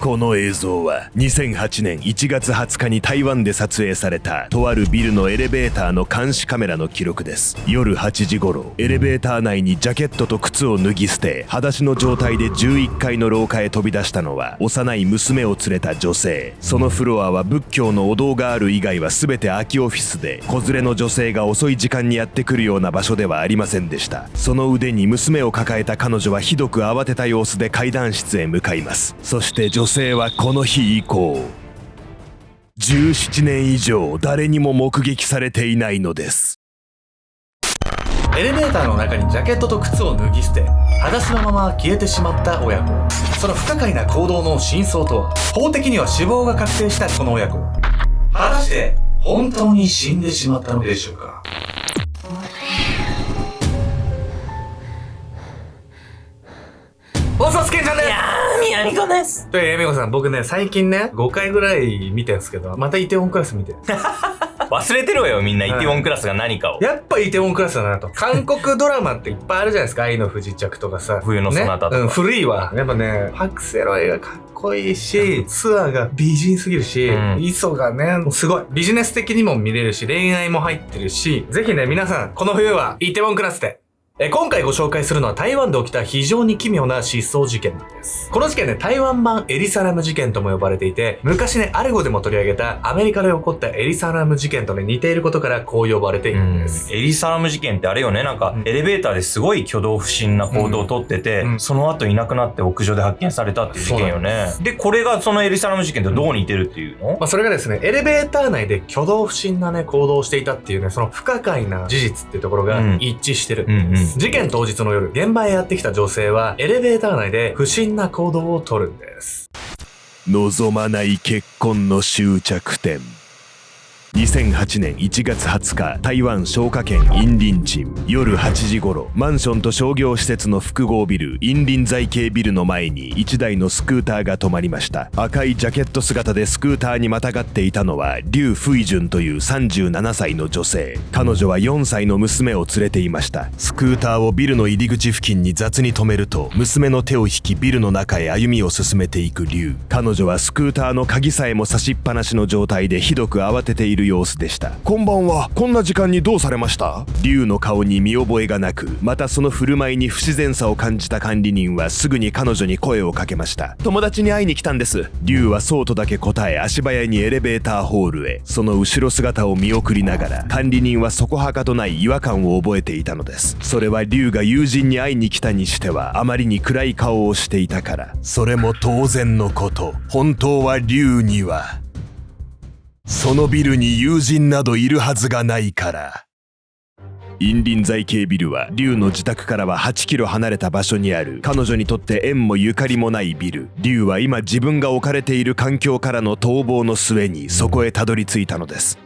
この映像は2008年1月20日に台湾で撮影されたとあるビルのエレベーターの監視カメラの記録です。夜8時頃、エレベーター内にジャケットと靴を脱ぎ捨て裸足の状態で11階の廊下へ飛び出したのは幼い娘を連れた女性。そのフロアは仏教のお堂がある以外は全て空きオフィスで、子連れの女性が遅い時間にやってくるような場所ではありませんでした。その腕に娘を抱えた彼女はひどく慌てた様子で階段室へ向かいます。そして女性はこの日以降17年以上誰にも目撃されていないのです。エレベーターの中にジャケットと靴を脱ぎ捨て裸足のまま消えてしまった親子。その不可解な行動の真相とは。法的には死亡が確定したこの親子、果たして本当に死んでしまったのでしょうか。おそすけんちゃんです。宮美子です。みこさん、僕ね、最近ね、5回ぐらい見てるんですけど、またイテウォンクラス見てる。忘れてるわよ、みんなイテウォンクラスが何かを。やっぱイテウォンクラスだなと。韓国ドラマっていっぱいあるじゃないですか。愛の不時着とかさ。冬のそなたとか。ね、古いわ。やっぱね、パクセロイがかっこいいし、ツアーが美人すぎるし、磯がね、もうすごい。ビジネス的にも見れるし、恋愛も入ってるし、ぜひね、皆さん、この冬はイテウォンクラスで。今回ご紹介するのは台湾で起きた非常に奇妙な失踪事件なんです。この事件ね、台湾版エリサラム事件とも呼ばれていて、昔ね、アレゴでも取り上げたアメリカで起こったエリサラム事件とね、似ていることからこう呼ばれているんです。エリサラム事件ってあれよね、なんか、エレベーターですごい挙動不審な行動をとってて、その後いなくなって屋上で発見されたっていう事件よね。で、これがそのエリサラム事件とどう似てるっていうの？それがですね、エレベーター内で挙動不審なね、行動をしていたっていうね、その不可解な事実っていうところが一致してるんです。事件当日の夜、現場へやってきた女性はエレベーター内で不審な行動をとるんです。望まない結婚の終着点。2008年1月20日、台湾彰化県員林鎮。夜8時頃、マンションと商業施設の複合ビル員林財系ビルの前に1台のスクーターが止まりました。赤いジャケット姿でスクーターにまたがっていたのは劉フイジュンという37歳の女性。彼女は4歳の娘を連れていました。スクーターをビルの入り口付近に雑に止めると、娘の手を引きビルの中へ歩みを進めていく劉。彼女はスクーターの鍵さえも差しっぱなしの状態でひどく慌てている様子でした。こんばんは。こんな時間にどうされました？劉の顔に見覚えがなく、またその振る舞いに不自然さを感じた管理人はすぐに彼女に声をかけました。友達に会いに来たんです。劉はそうとだけ答え、足早にエレベーターホールへ。その後ろ姿を見送りながら、管理人はそこはかとない違和感を覚えていたのです。それは劉が友人に会いに来たにしてはあまりに暗い顔をしていたから。それも当然のこと。本当は劉にはそのビルに友人などいるはずがないから。員林財系ビルは劉の自宅からは8キロ離れた場所にある、彼女にとって縁もゆかりもないビル。劉は今自分が置かれている環境からの逃亡の末にそこへたどり着いたのです。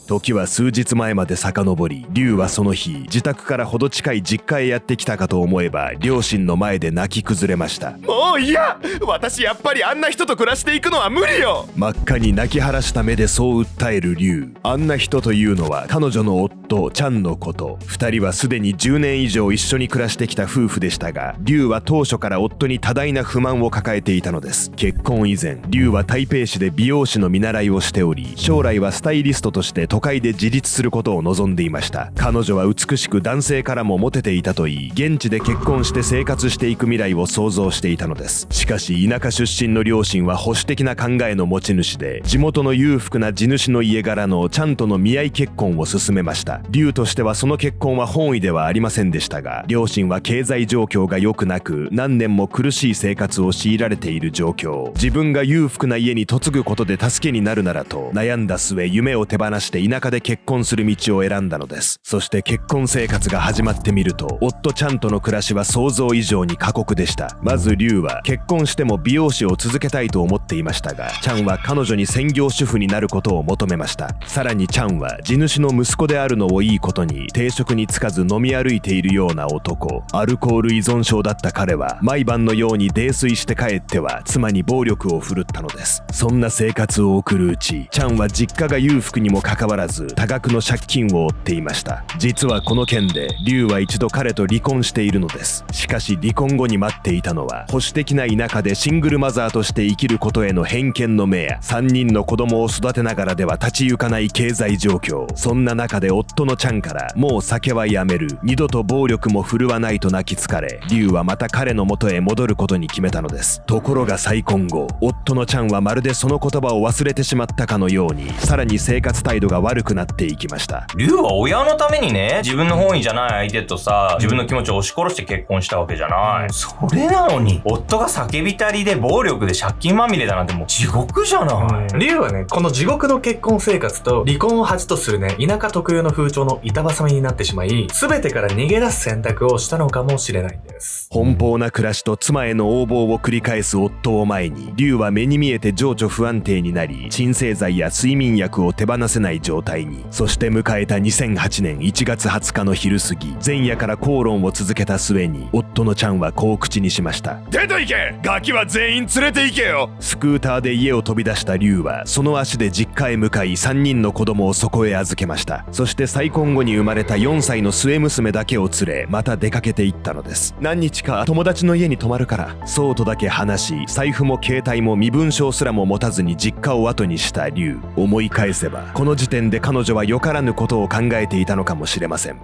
時は数日前まで遡り、劉はその日自宅からほど近い実家へやってきたかと思えば、両親の前で泣き崩れました。もういや、私やっぱりあんな人と暮らしていくのは無理よ。真っ赤に泣き晴らした目でそう訴える劉。あんな人というのは彼女の夫チャンのこと。2人はすでに10年以上一緒に暮らしてきた夫婦でしたが、劉は当初から夫に多大な不満を抱えていたのです。結婚以前、劉は台北市で美容師の見習いをしており、将来はスタイリストとして都会で自立することを望んでいました。彼女は美しく男性からもモテていたといい、現地で結婚して生活していく未来を想像していたのです。しかし田舎出身の両親は保守的な考えの持ち主で、地元の裕福な地主の家柄のチャンとの見合い結婚を進めました。劉としてはその結婚は本意ではありませんでしたが、両親は経済状況が良くなく、何年も苦しい生活を強いられている状況。自分が裕福な家に嫁ぐことで助けになるならと悩んだ末、夢を手放して田舎で結婚する道を選んだのです。そして結婚生活が始まってみると、夫チャンとの暮らしは想像以上に過酷でした。まず劉は結婚しても美容師を続けたいと思っていましたが、チャンは彼女に専業主婦になることを求めました。さらにチャンは地主の息子であるのをいいことに、定職に就かず飲み歩いているような男。アルコール依存症だった彼は毎晩のように泥酔して帰っては妻に暴力を振るったのです。そんな生活を送るうち、チャンは実家が裕福にもかかわららず多額の借金を負っていました。実はこの件で龍は一度彼と離婚しているのです。しかし離婚後に待っていたのは保守的な田舎でシングルマザーとして生きることへの偏見の目や3人の子供を育てながらでは立ち行かない経済状況。そんな中で夫のチャンからもう酒はやめる、二度と暴力も振るわないと泣きつかれ、龍はまた彼の元へ戻ることに決めたのです。ところが再婚後、夫のチャンはまるでその言葉を忘れてしまったかのように、さらに生活態度が悪くなっていきました。龍は親のためにね、自分の本意じゃない相手とさ、自分の気持ちを押し殺して結婚したわけじゃない。それなのに、夫が酒浸りで暴力で借金まみれだなんてもう地獄じゃない。龍はね、この地獄の結婚生活と離婚を恥とするね、田舎特有の風潮の板挟みになってしまい、全てから逃げ出す選択をしたのかもしれないんです。奔放な暮らしと妻への横暴を繰り返す夫を前に、龍は目に見えて情緒不安定になり、鎮静剤や睡眠薬を手放せない状態に。そして迎えた2008年1月20日の昼過ぎ、前夜から口論を続けた末に、夫のチャンはこう口にしました。出て行け！ガキは全員連れて行けよ！スクーターで家を飛び出した龍は、その足で実家へ向かい3人の子供をそこへ預けました。そして再婚後に生まれた4歳の末娘だけを連れ、また出かけて行ったのです。何日か友達の家に泊まるから、そうとだけ話し、財布も携帯も身分証すらも持たずに実家を後にした龍。思い返せば、この時点で彼女はよからぬことを考えていたのかもしれません。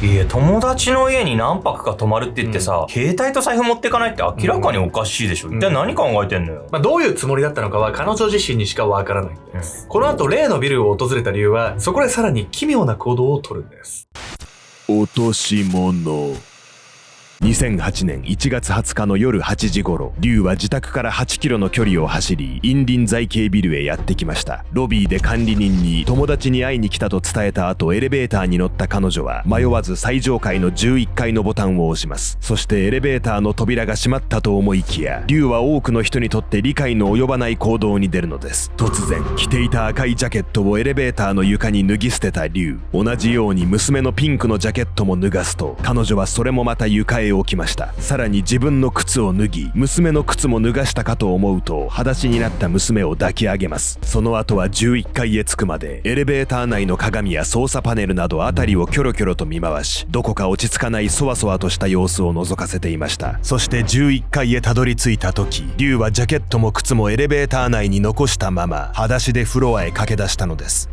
いや、友達の家に何泊か泊まるって言ってさ、携帯と財布持ってかないって明らかにおかしいでしょ。一体何考えてんのよ。どういうつもりだったのかは彼女自身にしかわからないんです。この後例のビルを訪れた理由は、そこでさらに奇妙な行動をとるんです。落とし物。2008年1月20日の夜8時頃、龍は自宅から8キロの距離を走り、インリン財系ビルへやってきました。ロビーで管理人に友達に会いに来たと伝えた後、エレベーターに乗った彼女は迷わず最上階の11階のボタンを押します。そしてエレベーターの扉が閉まったと思いきや、龍は多くの人にとって理解の及ばない行動に出るのです。突然、着ていた赤いジャケットをエレベーターの床に脱ぎ捨てた龍。同じように娘のピンクのジャケットも脱がすと、彼女はそれもまた床へ置きました。さらに自分の靴を脱ぎ、娘の靴も脱がしたかと思うと、裸足になった娘を抱き上げます。その後は11階へ着くまで、エレベーター内の鏡や操作パネルなど辺りをキョロキョロと見回し、どこか落ち着かないそわそわとした様子を覗かせていました。そして11階へたどり着いた時、龍はジャケットも靴もエレベーター内に残したまま、裸足でフロアへ駆け出したのです。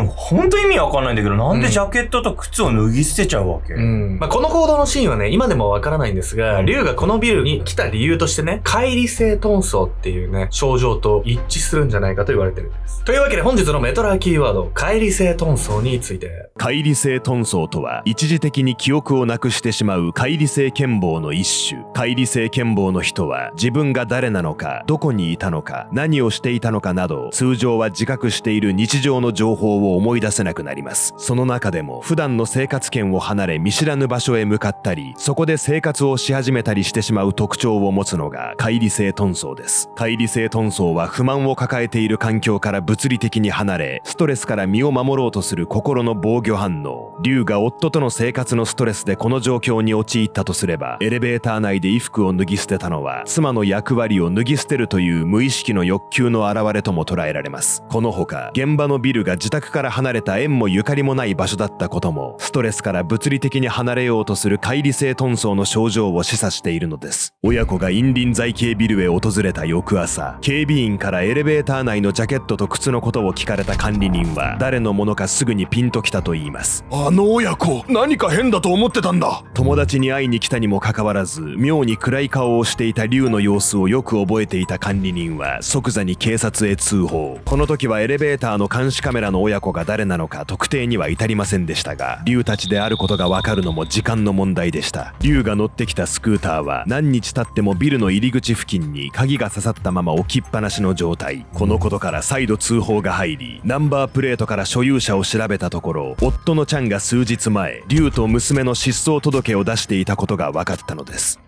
ほんと意味わかんないんだけど、なんでジャケットと靴を脱ぎ捨てちゃうわけ？この行動のシーンはね、今でもわからないんですが、龍がこのビルに来た理由としてね、解離性遁走っていうね、症状と一致するんじゃないかと言われてるんです。というわけで本日のメトラーキーワード、解離性遁走について。解離性遁走とは、一時的に記憶をなくしてしまう解離性健忘の一種。解離性健忘の人は、自分が誰なのか、どこにいたのか、何をしていたのかなど、通常は自覚している日常の情報を思い出せなくなります。その中でも、普段の生活圏を離れ見知らぬ場所へ向かったり、そこで生活をし始めたりしてしまう特徴を持つのが解離性遁走です。解離性遁走は不満を抱えている環境から物理的に離れ、ストレスから身を守ろうとする心の防御反応。龍が夫との生活のストレスでこの状況に陥ったとすれば、エレベーター内で衣服を脱ぎ捨てたのは妻の役割を脱ぎ捨てるという無意識の欲求の表れとも捉えられます。このほか、現場のビルが自宅から離れた縁もゆかりもない場所だったことも、ストレスから物理的に離れようとする解離性遁走の症状を示唆しているのです。親子がインリン財系ビルへ訪れた翌朝、警備員からエレベーター内のジャケットと靴のことを聞かれた管理人は、誰のものかすぐにピンときたと言います。あの親子、何か変だと思ってたんだ。友達に会いに来たにもかかわらず、妙に暗い顔をしていた龍の様子をよく覚えていた管理人は即座に警察へ通報。この時はエレベーターの監視カメラの親子が誰なのか特定には至りませんでしたが、龍たちであることがわかるのも時間の問題でした。龍が乗ってきたスクーターは何日経ってもビルの入り口付近に鍵が刺さったまま置きっぱなしの状態。このことから再度通報が入り、ナンバープレートから所有者を調べたところ、夫のチャンが数日前、龍と娘の失踪届を出していたことが分かったのです。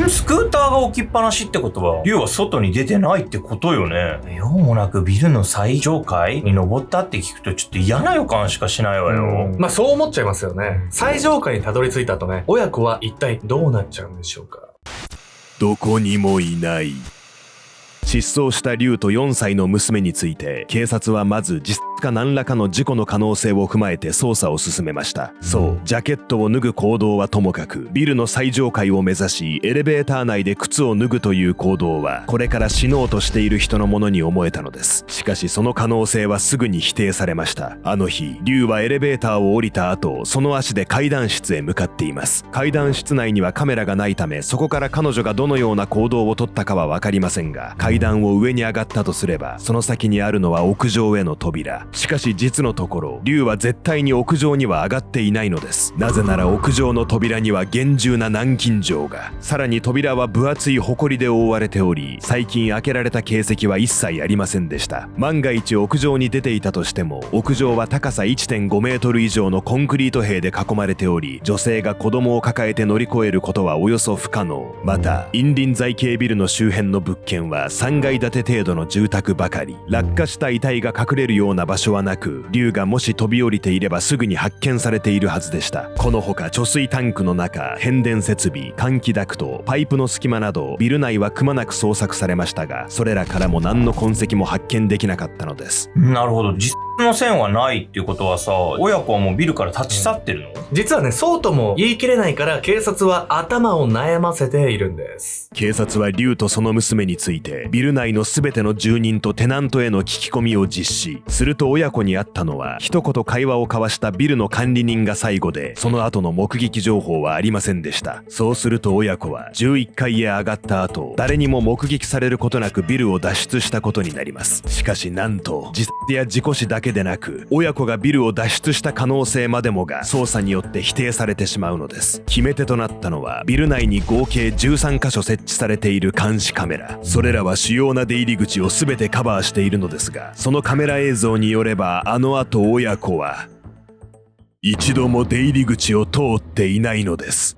スクーターが置きっぱなしってことは、龍は外に出てないってことよね。用もなくビルの最上階に登ったって聞くとちょっと嫌な予感しかしないわよ。そう思っちゃいますよね。最上階にたどり着いた後ね、親子は一体どうなっちゃうんでしょうか。どこにもいない。失踪した龍と4歳の娘について、警察はまず自殺か何らかの事故の可能性を踏まえて捜査を進めました。そう、ジャケットを脱ぐ行動はともかく、ビルの最上階を目指しエレベーター内で靴を脱ぐという行動はこれから死のうとしている人のものに思えたのです。しかしその可能性はすぐに否定されました。あの日、リュウはエレベーターを降りた後、その足で階段室へ向かっています。階段室内にはカメラがないため、そこから彼女がどのような行動をとったかは分かりませんが、階段を上に上がったとすれば、その先にあるのは屋上への扉。しかし実のところ、リュウは絶対に屋上には上がっていないのです。なぜなら屋上の扉には厳重な南京錠が、さらに扉は分厚い埃で覆われており、最近開けられた形跡は一切ありませんでした。万が一屋上に出ていたとしても、屋上は高さ 1.5 メートル以上のコンクリート塀で囲まれており、女性が子供を抱えて乗り越えることはおよそ不可能。また近隣財系ビルの周辺の物件は3階建て程度の住宅ばかり。落下した遺体が隠れるような場所はなく、リュウがもし飛び降りていればすぐに発見されているはずでした。このほか貯水タンクの中、変電設備、換気ダクト、パイプの隙間などビル内はくまなく捜索されましたが、それらからも何の痕跡も発見できなかったのです。なるほど。実の線はないっていうことはさ、親子はもうビルから立ち去ってるの？実はね、そうとも言い切れないから警察は頭を悩ませているんです。警察はリュウとその娘についてビル内の全ての住人とテナントへの聞き込みを実施。すると親子に会ったのは一言会話を交わしたビルの管理人が最後で、その後の目撃情報はありませんでした。そうすると親子は11階へ上がった後、誰にも目撃されることなくビルを脱出したことになります。しかしなんと自殺や事故死だけでなく、親子がビルを脱出した可能性までもが捜査によって否定されてしまうのです。決め手となったのはビル内に合計13カ所設置されている監視カメラ。それらは主要な出入り口を全てカバーしているのですが、そのカメラ映像によればあの後親子は一度も出入り口を通っていないのです。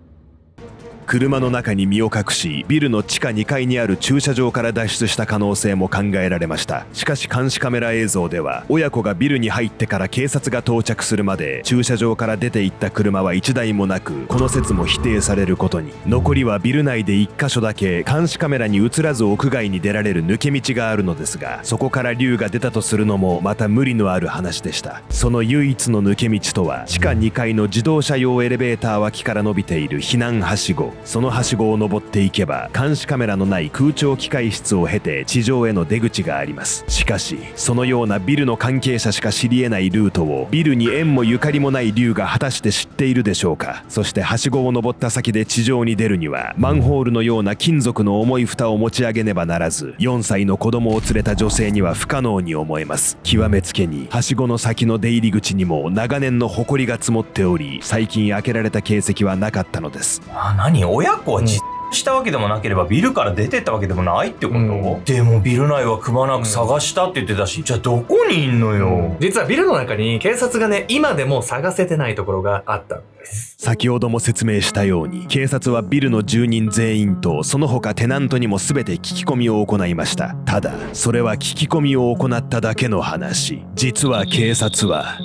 車の中に身を隠し、ビルの地下2階にある駐車場から脱出した可能性も考えられました。しかし監視カメラ映像では、親子がビルに入ってから警察が到着するまで駐車場から出て行った車は1台もなく、この説も否定されることに。残りはビル内で1カ所だけ監視カメラに映らず屋外に出られる抜け道があるのですが、そこからリュウが出たとするのもまた無理のある話でした。その唯一の抜け道とは、地下2階の自動車用エレベーター脇から伸びている避難はしご。そのはしごを登っていけば監視カメラのない空調機械室を経て地上への出口があります。しかしそのようなビルの関係者しか知り得ないルートをビルに縁もゆかりもないリュウが果たして知っているでしょうか。そしてはしごを登った先で地上に出るには、マンホールのような金属の重い蓋を持ち上げねばならず、4歳の子供を連れた女性には不可能に思えます。極めつけにはしごの先の出入り口にも長年の埃が積もっており、最近開けられた形跡はなかったのです。何、親子は実したわけでもなければビルから出てったわけでもないってこと？でもビル内はくまなく探したって言ってたし、じゃあどこにいんのよ？実はビルの中に警察がね、今でも探せてないところがあったんです。先ほども説明したように、警察はビルの住人全員とその他テナントにも全て聞き込みを行いました。ただそれは聞き込みを行っただけの話。実は警察は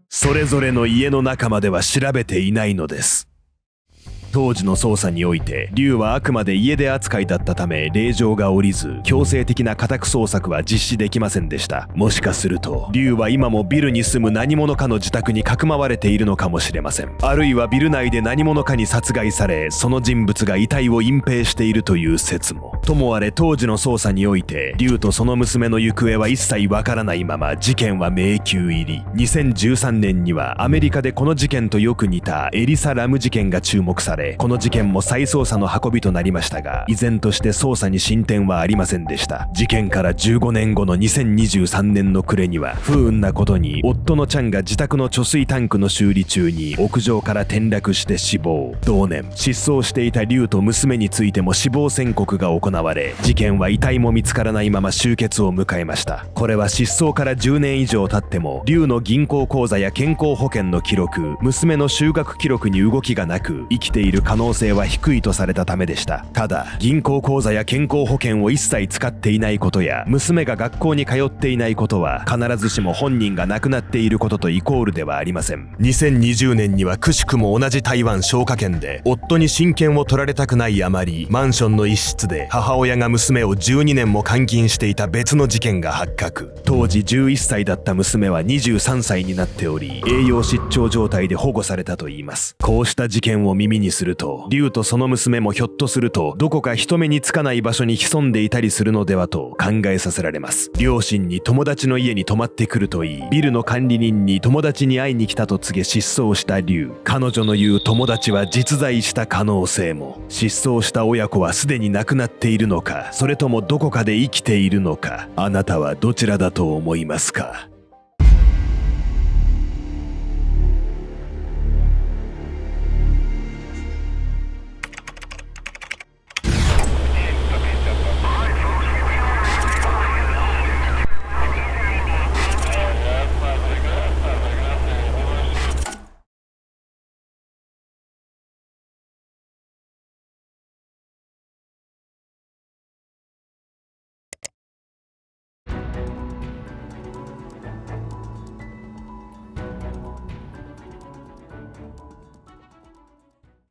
それぞれの家の中までは調べていないのです。当時の捜査において、リュウはあくまで家出扱いだったため令状が下りず、強制的な家宅捜索は実施できませんでした。もしかするとリュウは今もビルに住む何者かの自宅にかくまわれているのかもしれません。あるいはビル内で何者かに殺害され、その人物が遺体を隠蔽しているという説も。ともあれ当時の捜査において、リュウとその娘の行方は一切わからないまま事件は迷宮入り。2013年にはアメリカでこの事件とよく似たエリサ・ラム事件が注目され、この事件も再捜査の運びとなりましたが、依然として捜査に進展はありませんでした。事件から15年後の2023年の暮れには、不運なことに夫のチャンが自宅の貯水タンクの修理中に屋上から転落して死亡。同年失踪していたリュウと娘についても死亡宣告が行われ、事件は遺体も見つからないまま終結を迎えました。これは失踪から10年以上経っても、リュウの銀行口座や健康保険の記録、娘の就学記録に動きがなく、生きている可能性は低いとされたためでした。ただ銀行口座や健康保険を一切使っていないことや、娘が学校に通っていないことは必ずしも本人が亡くなっていることとイコールではありません。2020年にはくしくも同じ台湾彰化県で、夫に親権を取られたくないあまりマンションの一室で母母親が娘を12年も監禁していた別の事件が発覚。当時11歳だった娘は23歳になっており、栄養失調状態で保護されたといいます。こうした事件を耳にすると、龍とその娘もひょっとするとどこか人目につかない場所に潜んでいたりするのではと考えさせられます。両親に友達の家に泊まってくるといい、ビルの管理人に友達に会いに来たと告げ失踪した龍。彼女の言う友達は実在した可能性も。失踪した親子はすでに亡くなっているのか、それともどこかで生きているのか。あなたはどちらだと思いますか？